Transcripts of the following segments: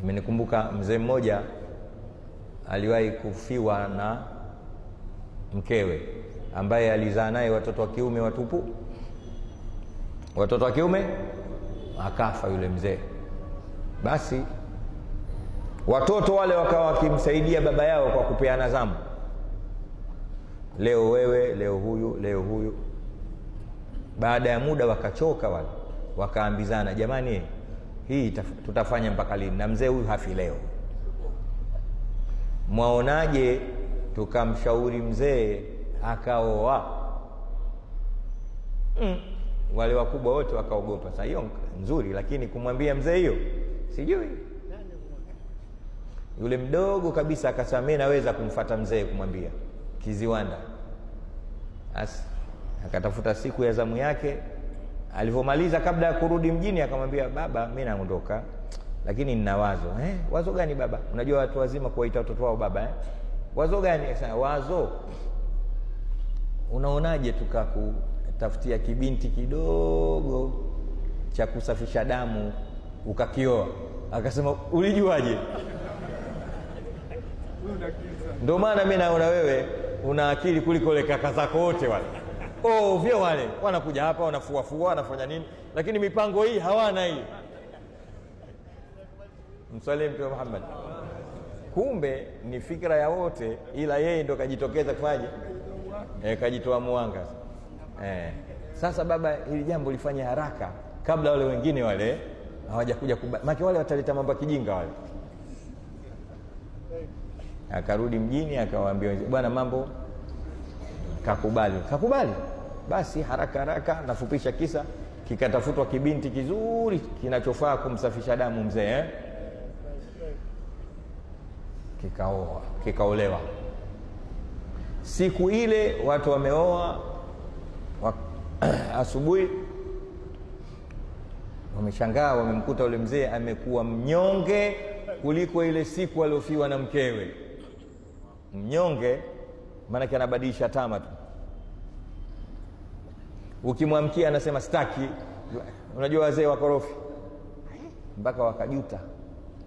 Nimenikumbuka mzee mmoja aliwahi kufiwa na mkewe ambaye alizaa naye watoto wa kiume watupu. Watoto wa kiume, akafa yule mzee. Basi watoto wale wakawa wakimsaidia baba yao kwa kupeana zamu, leo wewe, leo huyu, leo huyu. Baada ya muda wakachoka wale, wakaambizana, jamani, hii tutafanya mpaka lini? Na mzee huyu hafi leo, mwaonaje tukamshauri mzee akaoa? Wale wakubwa wote wakaogopa. Sasa hiyo nzuri, lakini kumwambia mzee hiyo sijui. Yule mdogo kabisa akasema, mimi naweza kumfuata mzee kumwambia Kiziwanda. Basi akatafuta siku ya zamu yake. Alivyomaliza, kabla ya kurudi mjini, akamwambia, baba, mimi naondoka, lakini nina wazo. Wazo gani baba? Unajua watu wazima kuwaita watoto wao baba. Wazo gani? Akasema, wazo, unaonaje tukakutafutia kibinti kidogo cha kusafisha damu ukakioa? Akasema, ulijuaje? Ndio maana mimi naona wewe una akili kuliko wale kaka zako wote wale. Vyo wale wanakuja hapa wanafuafua, wanafanya nini, lakini mipango hii hawana hii. Msalimu Mtume Muhammad. Kumbe ni fikra ya wote, ila yeye ndo kajitokeza kufaje, kajitoa mwanga. Sasa baba, hili jambo lifanye haraka kabla wale wengine wale hawajakuja maki, wale wataleta mambo kijinga wale. Akarudi mjini, akawaambia, bwana, mambo kakubali. Basi haraka haraka, nafupisha kisa, kikatafutwa kibinti kizuri kinachofaa kumsafisha damu mzee, kikaolewa. Siku ile watu wameoa, asubuhi wameshangaa, wamemkuta ule mzee amekuwa mnyonge kuliko ile siku aliofiwa na mkewe. Mnyonge maana anabadilisha tama tu, ukimwamkia anasema sitaki. Unajua wazee wakorofi, mpaka wakajuta,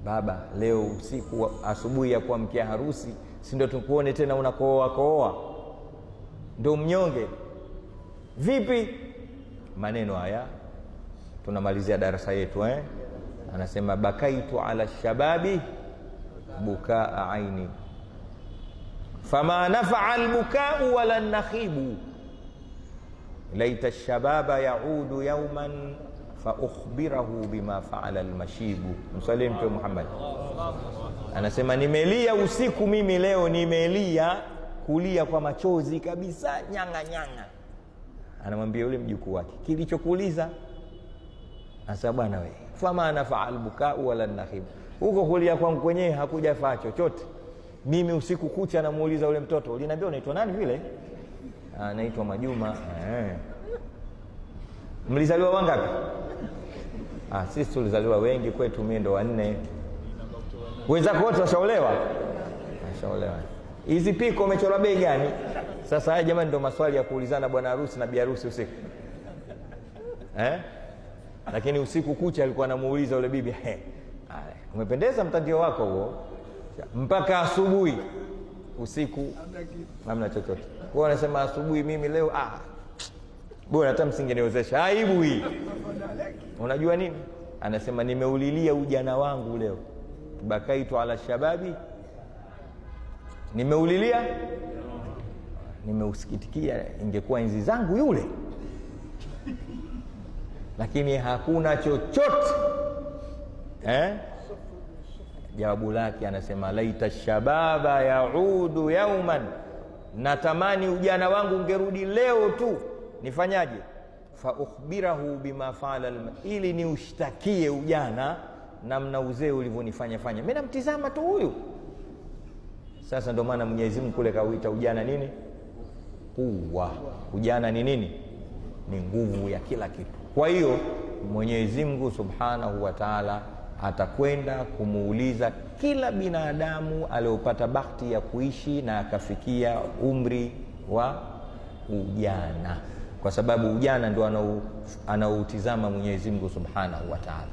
baba, leo usiku, asubuhi ya kuamkia harusi, si ndio tukuone tena unakooa? Ndio mnyonge vipi? Maneno haya tunamalizia darasa yetu. Anasema, bakaitu ala shababi bukaa aini fama nafaa albukau wala nakhibu laita shababa yaudu yauman fa ukhbirahu bima faala almashibu. Msalimu Mtume Muhammad. Anasema, nimelia usiku mimi leo, nimelia kulia kwa machozi kabisa, nyanga. Anamwambia yule mjukuu wake, kilichokuuliza? Anasema, bwana wewe, fama nafaa albukau wala nakhibu, huko kulia kwangu kwenyewe hakujafaa chochote. Mimi usiku kucha namuuliza ule mtoto, uliniambia unaitwa nani vile? Anaitwa Majuma. Mlizaliwa wangapi? Sisi tulizaliwa wengi, kwetu mimi ndo wanne. Wenzako wote washaolewa? Washaolewa. Hizi piko umechora bei gani? Sasa haya jamani, ndo maswali ya kuulizana bwana harusi na bi harusi usiku. Lakini usiku kucha alikuwa anamuuliza ule bibi, umependeza mtandio wako huo, mpaka asubuhi. Usiku hamna chochote. Kwa anasema, asubuhi mimi leo bora hata msingeniozesha, aibu hii. Unajua nini? Anasema, nimeulilia ujana wangu leo, bakaitu ala shababi, nimeulilia, nimeusikitikia, ingekuwa enzi zangu yule, lakini hakuna chochote. Jawabu lake anasema, laita shababa yaudu yauman, natamani ujana wangu ungerudi leo tu. Nifanyaje? Fa ukhbirahu bima faala, ili ni ushtakie ujana namna uzee ulivyonifanya. Mimi namtizama tu huyu. Sasa ndio maana Mwenyezi Mungu kule kauita ujana nini? Kuwa. Ujana ni nini? Ni nguvu ya kila kitu. Kwa hiyo Mwenyezi Mungu Subhanahu wa Ta'ala atakwenda kumuuliza kila binadamu aliyopata bahati ya kuishi na akafikia umri wa ujana, kwa sababu ujana ndio anaoutizama Mwenyezi Mungu Subhanahu wa Ta'ala.